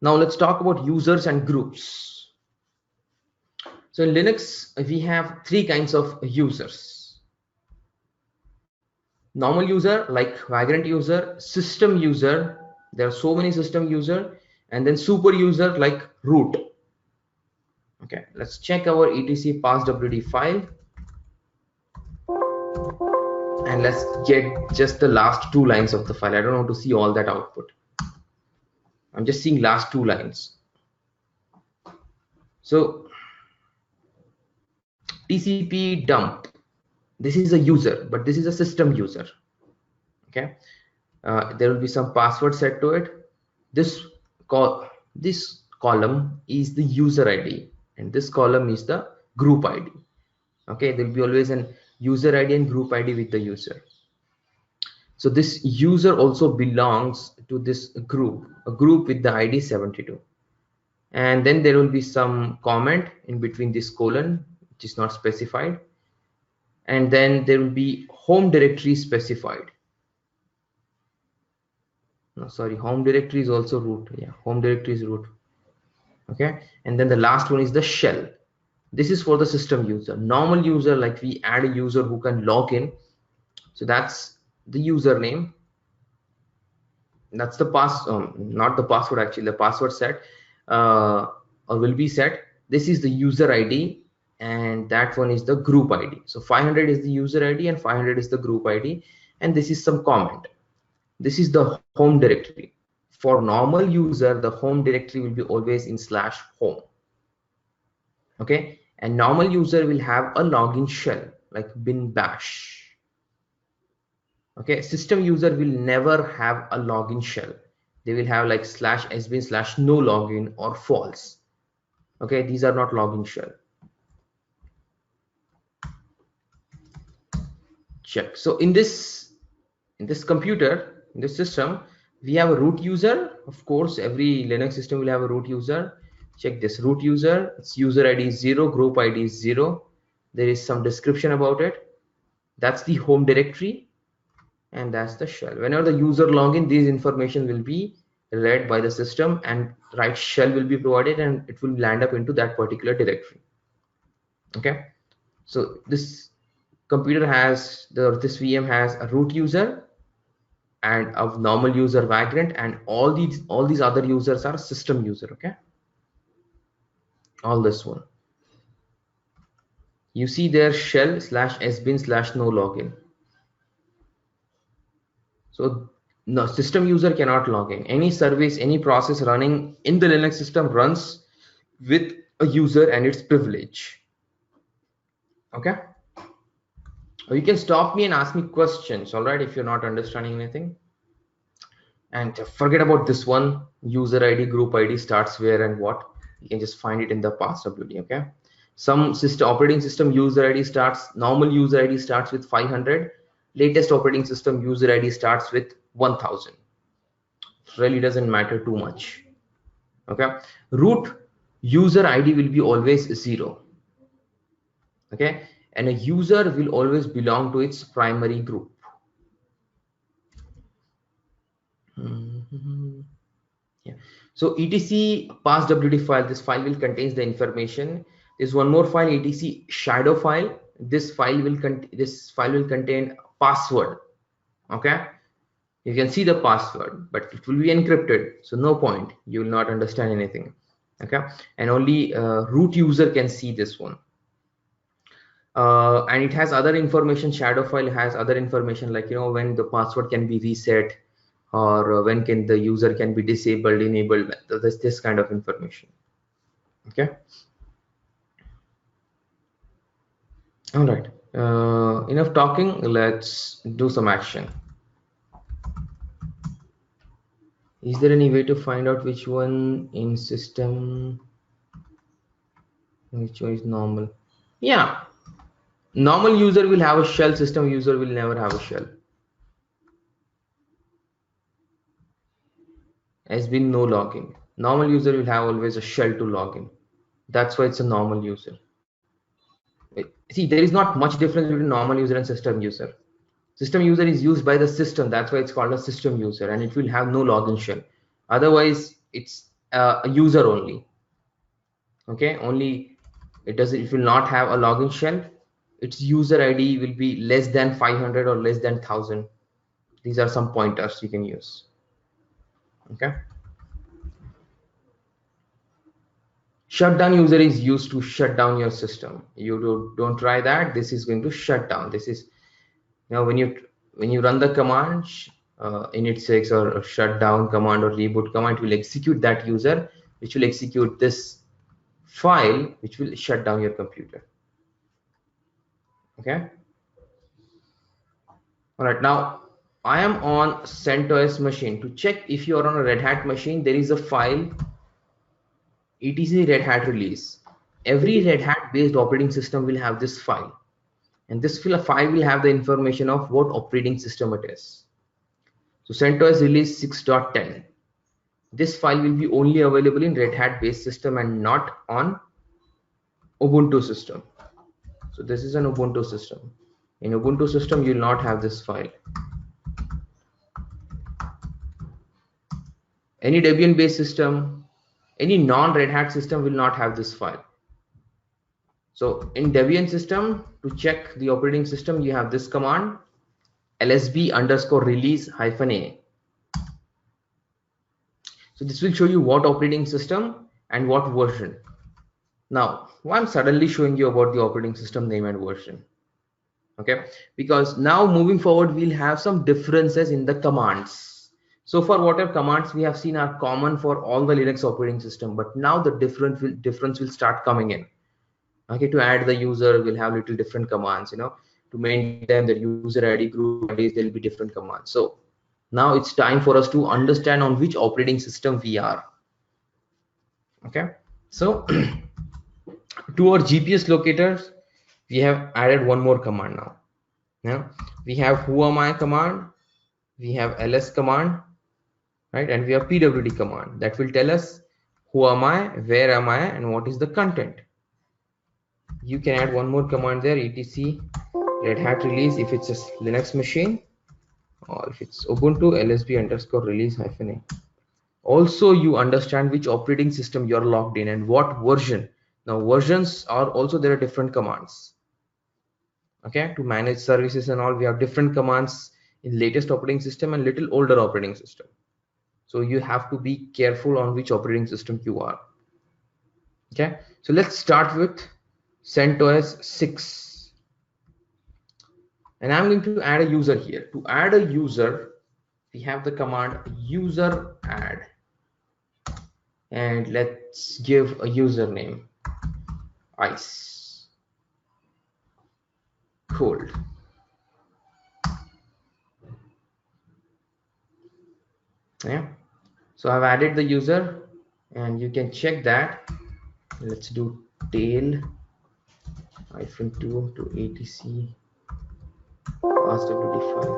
Now let's talk about users and groups. So in Linux, we have three kinds of users. Normal user like vagrant user, system user, there are so many system user, and then super user like root. Okay, let's check our etc passwd file and let's get just the last two lines of the file. I don't want to see all that output. I'm just seeing last two lines. So TCP dump, this is a user, but this is a system user. Okay, there will be some password set to it. This column is the user ID and this column is the group ID. Okay, there will be always an user ID and group ID with the user. So this user also belongs to this group, a group with the ID 72. And then there will be some comment in between this colon, which is not specified. And then there will be home directory specified. No, sorry, home directory is also root. Yeah, home directory is root. Okay, and then the last one is the shell. This is for the system user. Normal user, like we add a user who can log in. So that's the username. That's the not the password, actually the password set or will be set. This is the user ID and that one is the group ID. So 500 is the user ID and 500 is the group ID, and this is some comment. This is the home directory. For normal user, the home directory will be always in /home. Okay, and normal user will have a login shell like bin bash. Okay, system user will never have a login shell. They will have like /sbin/no login or false. Okay, these are not login shell. Check. So in this computer, in this system, we have a root user. Of course, every Linux system will have a root user. Check this root user. Its user ID is 0, group ID is 0. There is some description about it. That's the home directory, and that's the shell. Whenever the user login, these information will be read by the system and right shell will be provided and it will land up into that particular directory. Okay, so this computer has this VM has a root user and a normal user vagrant, and all these other users are system user. Okay, all this one you see there shell /sbin/no login. So no, system user cannot log in. Any service, any process running in the Linux system runs with a user and its privilege. Okay, you can stop me and ask me questions, all right, if you're not understanding anything. And forget about this one, user ID, group ID starts where and what. You can just find it in the passwd. Okay, some operating system user ID starts, normal user ID starts with 500. Latest operating system user ID starts with 1000. Really doesn't matter too much. Okay, root user ID will be always 0. Okay, and a user will always belong to its primary group. Yeah. So etc passwd file, this file will contains the information. There's one more file, etc shadow file. This file will contain password. Okay, you can see the password, but it will be encrypted, so no point, you will not understand anything. Okay, and only root user can see this one. And it has other information. Shadow file has other information like, when the password can be reset, or when can the user can be disabled, enabled, this kind of information. Okay, all right, enough talking, let's do some action. Is there any way to find out which one in system, which one is normal? Yeah, normal user will have a shell, system user will never have a shell. Has been no login. Normal user will have always a shell to login. That's why it's a normal user. See, there is not much difference between normal user and system user. System user is used by the system, that's why it's called a system user, and it will have no login shell. Otherwise, it's a user only. Okay, only it will not have a login shell. Its user ID will be less than 500 or less than 1000. These are some pointers you can use. Okay, shutdown user is used to shut down your system. You don't try that. This is going to shut down. This is, now when you run the command init6 or shutdown command or reboot command, it will execute that user, which will execute this file, which will shut down your computer. Okay, all right. Now I am on CentOS machine. To check if you are on a Red Hat machine, there is a file etc Red Hat release. Every Red Hat based operating system will have this file, and this file will have the information of what operating system it is. So CentOS release 6.10. This file will be only available in Red Hat based system and not on Ubuntu system. So this is an Ubuntu system. In Ubuntu system, you will not have this file. Any Debian based system, any non Red Hat system will not have this file. So in Debian system, to check the operating system, you have this command, lsb_release-a. So this will show you what operating system and what version. Now, why I'm suddenly showing you about the operating system name and version? Okay, because now moving forward, we'll have some differences in the commands. So far, whatever commands we have seen are common for all the Linux operating system, but now the difference will start coming in. Okay, to add the user, we'll have little different commands, you know, to maintain them, the user ID, group IDs, there'll be different commands. So now it's time for us to understand on which operating system we are. Okay, so to our GPS locators, we have added one more command now. Now we have whoami command, we have ls command, right, and we have pwd command that will tell us who am I, where am I, and what is the content. You can add one more command there, etc Red Hat release if it's a Linux machine, or if it's Ubuntu, lsb_release-a. Also, you understand which operating system you're logged in and what version. Now versions are also, there are different commands. Okay, to manage services and all, we have different commands in latest operating system and little older operating system. So you have to be careful on which operating system you are. Okay, so let's start with CentOS 6. And I'm going to add a user here. To add a user, we have the command useradd. And let's give a username, ice cold. Yeah, so I've added the user, and you can check that. Let's do tail -2 to etc passwd file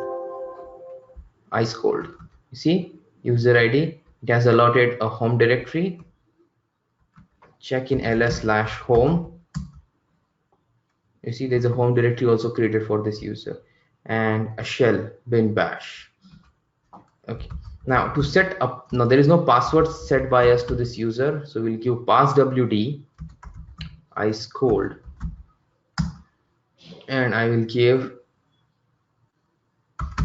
ice cold. You see, user ID, it has allotted a home directory. Check in ls/home. You see, there's a home directory also created for this user, and a shell bin bash. Okay, now to set up, now there is no password set by us to this user, so we'll give passwd ice cold, and I will give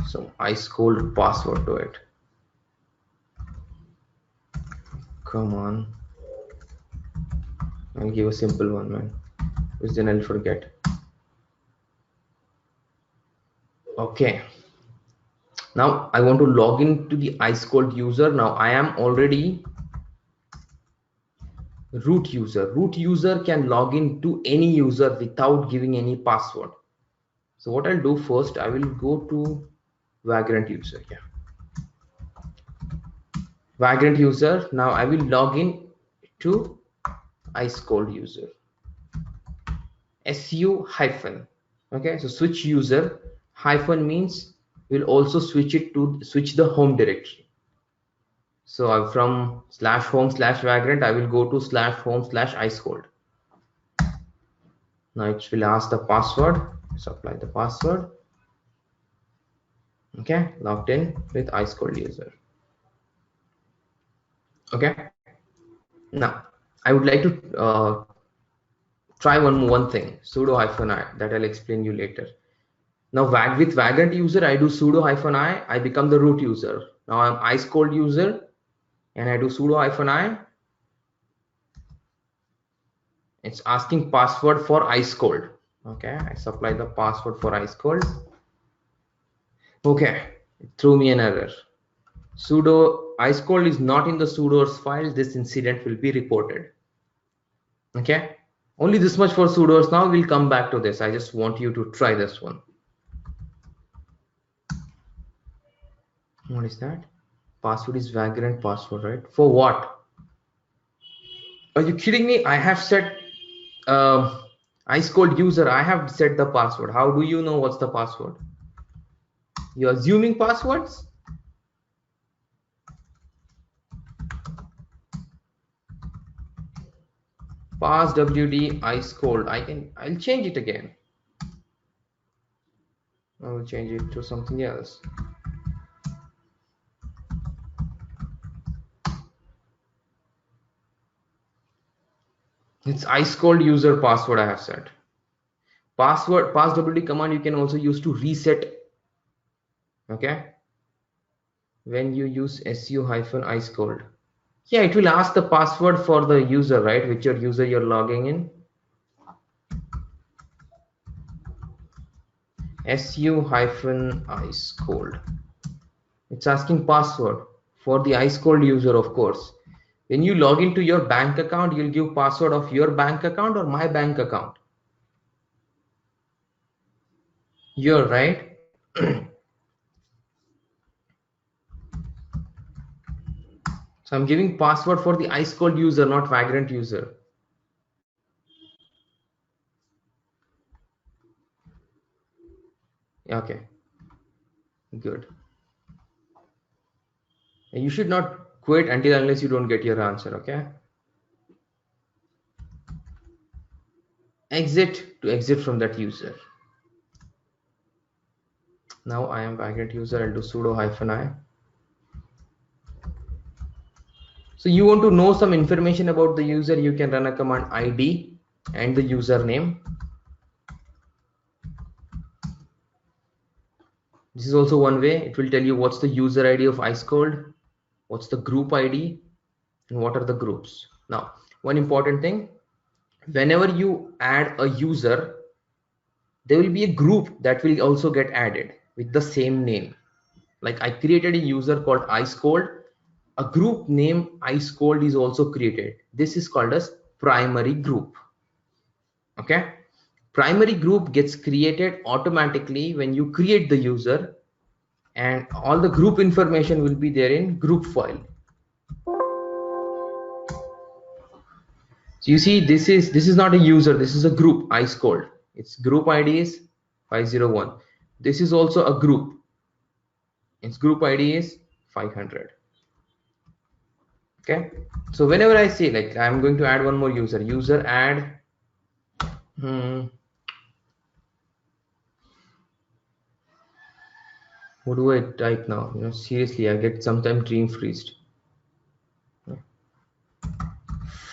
some ice cold password to it. Come on, I'll give a simple one, man, because then I'll forget. Okay, now I want to log in to the ice cold user. Now I am already root user. Root user can log in to any user without giving any password. So what I'll do first, I will go to Vagrant user. Yeah, Vagrant user. Now I will log in to ice cold user. su-. Okay, so switch user hyphen means we'll also switch the home directory. So from /home/vagrant, I will go to /home/ice cold. Now it will ask the password. Let's apply the password. Okay, logged in with ice cold user. Okay, Now I would like to try one thing, sudo -i, that I'll explain you later. Now with vagrant user, I do sudo -i, I become the root user. Now I'm ice-cold user and I do sudo -i. It's asking password for ice-cold. Okay, I supply the password for ice-cold. Okay, it threw me an error. Sudo ice-cold is not in the sudoers file. This incident will be reported. Okay, only this much for sudoers. Now we'll come back to this. I just want you to try this one. What is that? Password is vagrant password, right? For what? Are you kidding me? I have set ice cold user. I have set the password. How do you know what's the password? You're assuming passwords? Pass wd ice cold. I'll change it again. I will change it to something else. It's ice cold user password I have set. Password pass wd command you can also use to reset. Okay. When you use su-ice cold. Yeah, it will ask the password for the user, right? Which your user you're logging in. su-ice cold. It's asking password for the ice cold user, of course. When you log into your bank account, you'll give password of your bank account or my bank account. You're right. So I'm giving password for the ice cold user, not vagrant user. Okay, good. You should not quit until unless you don't get your answer. Okay. Exit to exit from that user. Now I am vagrant user. I'll do sudo -i. So you want to know some information about the user, you can run a command id and the username. This is also one way. It will tell you what's the user ID of ice cold, what's the group ID, and what are the groups. Now, one important thing, whenever you add a user, there will be a group that will also get added with the same name. Like I created a user called ice cold, a group name ice cold is also created. This is called as primary group. Okay, primary group gets created automatically when you create the user, and all the group information will be there in group file. So you see, this is not a user, this is a group ice cold. Its group ID is 501. This is also a group, its group ID is 500. Okay, so whenever I say, like, I'm going to add one more user add what do I type now? You know, seriously, I get sometimes dream freezed.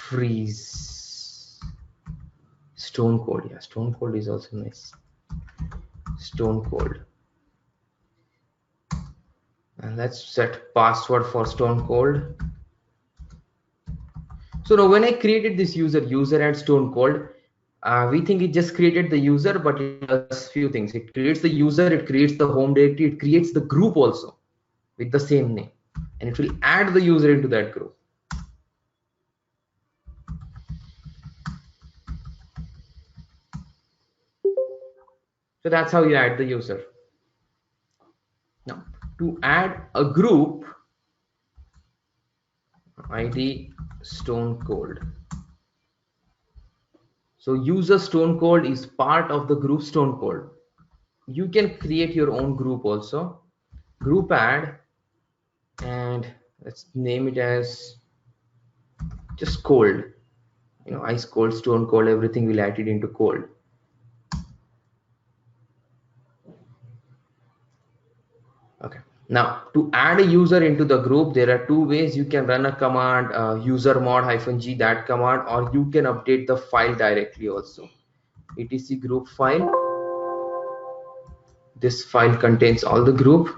Freeze. Stone cold. Yeah, stone cold is also nice. Stone cold. And let's set password for stone cold. So now when I created this user add stone cold, we think it just created the user, but it does few things. It creates the user, it creates the home directory, it creates the group also with the same name, and it will add the user into that group. So that's how you add the user. Now to add a group, ID stone cold. So user stone cold is part of the group stone cold. You can create your own group also. Groupadd, and let's name it as just cold. You know, ice cold, stone cold, everything will add it into cold. Okay, Now to add a user into the group, there are two ways. You can run a command, usermod-g, that command, or you can update the file directly also. etc group file. This file contains all the group.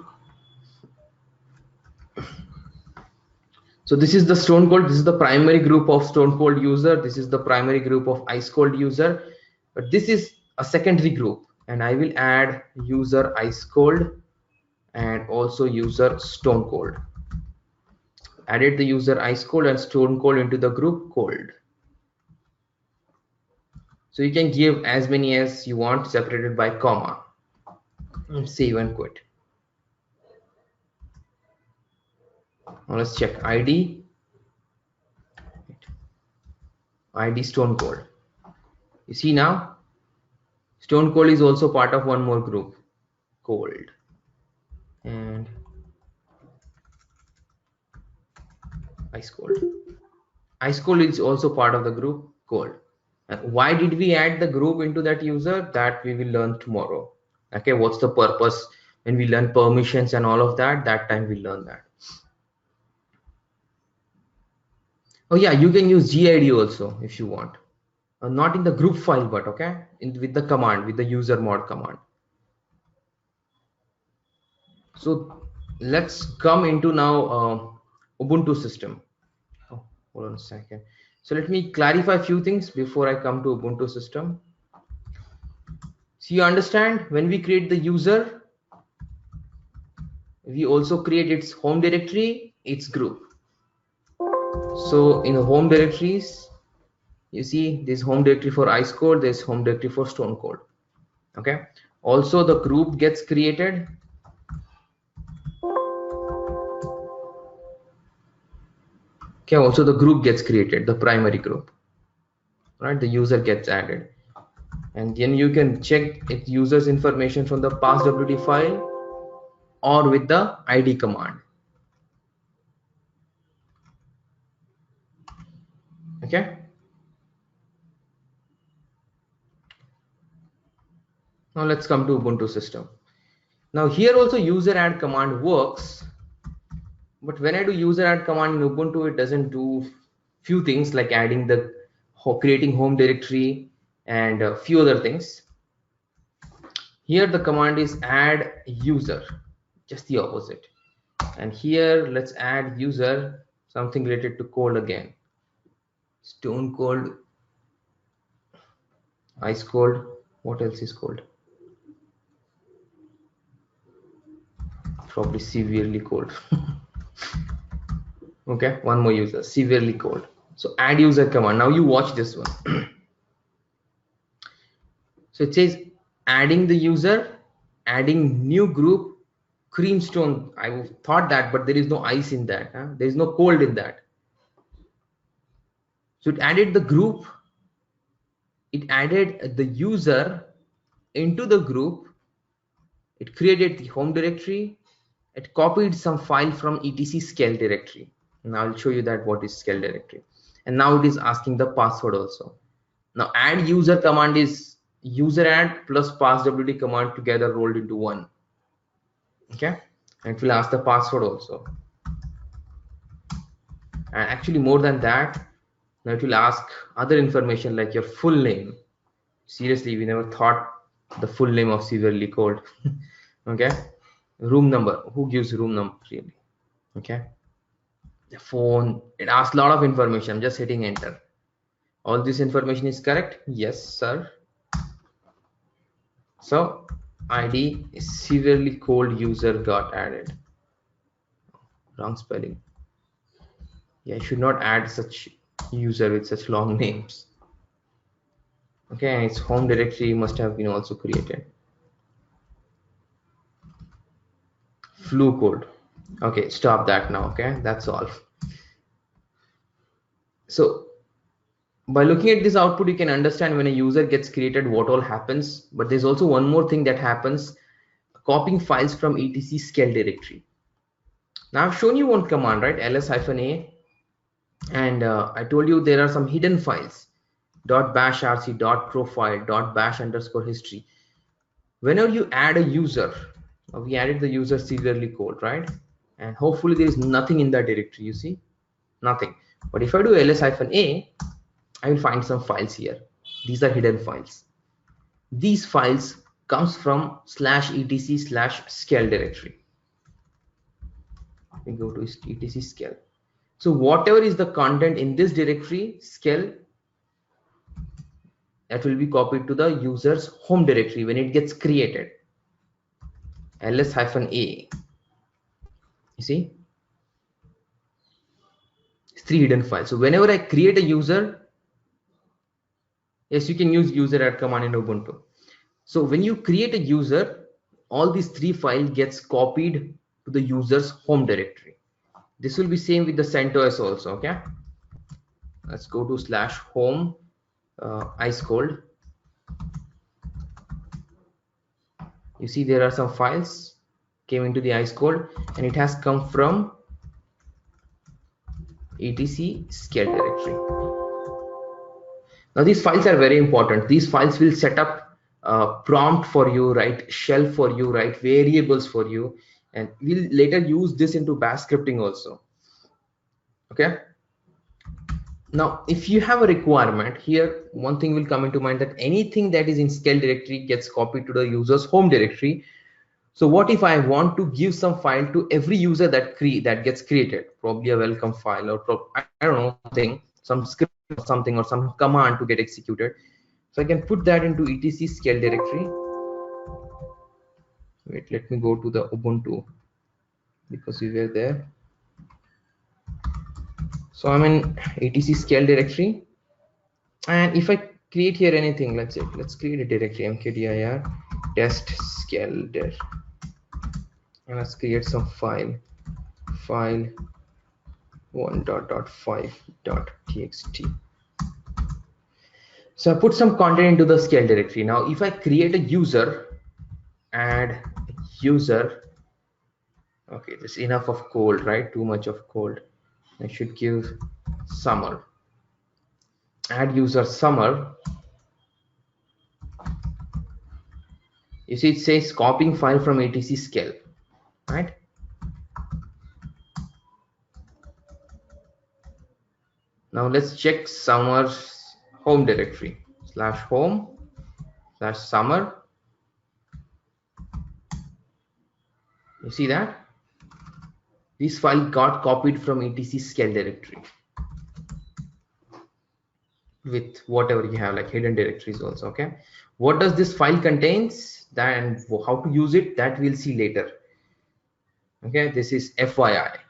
So this is the stone cold. This is the primary group of stone cold user. This is the primary group of ice cold user. But this is a secondary group, and I will add user ice cold and also user stone cold. Added the user ice cold and stone cold into the group cold. So you can give as many as you want, separated by comma. Save and quit. Now let's check ID. ID stone cold. You see now, stone cold is also part of one more group, cold. And ice cold. Ice cold is also part of the group cold. And why did we add the group into that user? That we will learn tomorrow. Okay, what's the purpose? When we learn permissions and all of that, that time we learn that. Oh yeah, you can use GID also if you want. Not in the group file, but okay, with the command, with the usermod command. So let's come into now Ubuntu system. Oh, hold on a second. So let me clarify a few things before I come to Ubuntu system. So you understand, when we create the user, we also create its home directory, its group. So in the home directories, you see this home directory for ice cold, there's home directory for stone cold. Okay. Also the group gets created. Okay, also the group gets created, the primary group, right? The user gets added, and then you can check its user's information from the passwd file or with the id command. Okay. Now let's come to Ubuntu system. Now here also useradd command works, but when I do useradd command in Ubuntu, it doesn't do few things like adding the creating home directory and a few other things. Here the command is add user, just the opposite. And here let's add user, something related to cold again. Stone cold, ice cold, what else is cold? Probably severely cold. Okay, one more user, severely cold. So add user command. Now you watch this one. So it says adding the user, adding new group, creamstone. I thought that, but there is no ice in that. Huh? There is no cold in that. So it added the group, it added the user into the group, it created the home directory, it copied some file from etc scale directory. And I'll show you that what is scale directory. And now it is asking the password also. Now add user command is useradd plus passwd command together rolled into one. Okay, and it will ask the password also. And actually more than that, now it will ask other information like your full name. Seriously, we never thought the full name of severely cold. Okay, room number, who gives room number really? Okay, the phone, it asks a lot of information. I'm just hitting enter. All this information is correct? Yes sir. So id is severely cold user got added. Wrong spelling. Yeah, I should not add such user with such long names. Okay, and its home directory must have been also created. Flu cold. Okay, stop that now. Okay, that's all. So by looking at this output, you can understand when a user gets created what all happens. But there's also one more thing that happens: copying files from etc scale directory. Now I've shown you one command, right? ls-a, and I told you there are some hidden files: .bash rc, .profile, .bash_history. Whenever you add a user, We added the user serially code, right? And hopefully there is nothing in that directory. You see, nothing. But if I do ls-a, I will find some files here. These are hidden files. These files comes from /etc/scale directory. We go to etc scale. So whatever is the content in this directory scale, that will be copied to the user's home directory when it gets created. ls-a. You see, it's 3 hidden files. So whenever I create a user, yes, you can use useradd command in Ubuntu. So when you create a user, all these 3 files gets copied to the user's home directory. This will be same with the CentOS also. Okay, let's go to /home ice cold. You see there are some files came into the ice cold, and it has come from etc scale directory. Now these files are very important. These files will set up prompt for you, write shell for you, write variables for you, and we'll later use this into bash scripting also. Okay, now if you have a requirement here, one thing will come into mind, that anything that is in scale directory gets copied to the user's home directory. So what if I want to give some file to every user that gets created, probably a welcome file, or I don't know, some script or something, or some command to get executed. So I can put that into etc scale directory. Wait, let me go to the Ubuntu because we were there. So I'm in etc scale directory, and if I create here anything, let's create a directory mkdir test scale dir, and let's create some file 1.5.txt. So I put some content into the scale directory. Now if I create a user, add user, okay, this is enough of cold, right? Too much of cold. I should give summer. Add user summer. You see it says copying file from etc scale, right? Now let's check summer's home directory /home/summer. You see that this file got copied from etc scale directory with whatever you have, like hidden directories also. Okay, what does this file contains, and how to use it, that we'll see later. Okay, this is FYI.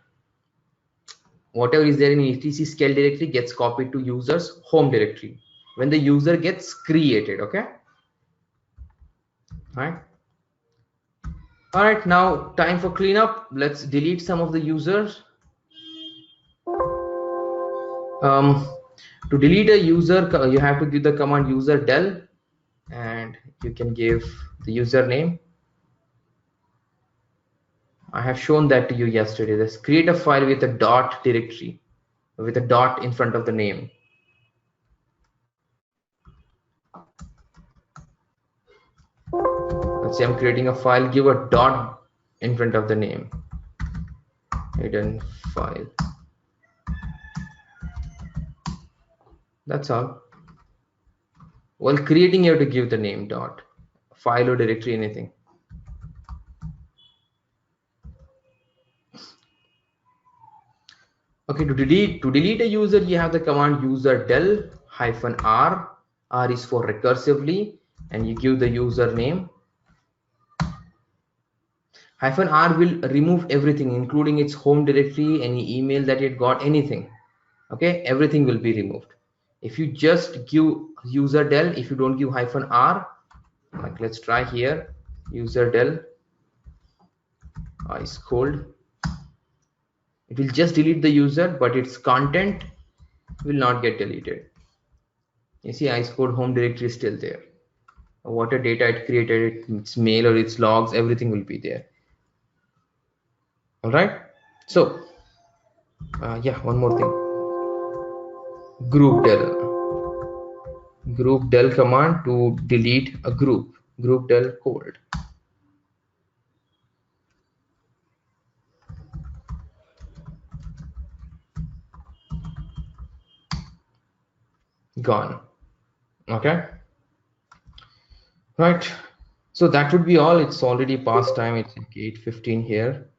Whatever is there in etc scale directory gets copied to user's home directory when the user gets created. Okay, all right, now time for cleanup. Let's delete some of the users. To delete a user, you have to give the command userdel, and you can give the username. I have shown that to you yesterday. Let's create a file with a dot directory, with a dot in front of the name. Let's say I'm creating a file, give a dot in front of the name. Hidden file. That's all. While creating, you have to give the name dot, file or directory, anything. Okay, to delete a user, you have the command userdel -r. R is for recursively, and you give the username. -r will remove everything, including its home directory, any email that it got, anything. Okay, everything will be removed. If you just give userdel, if you don't give -r, like let's try here, userdel ice cold, it will just delete the user, but its content will not get deleted. You see, ice cold home directory is still there. Whatever data it created, its mail or its logs, everything will be there. All right, so yeah, one more thing. Group del command to delete a group del cold. gone. Okay, right. So that would be all. It's already past time. It's like 8:15 here.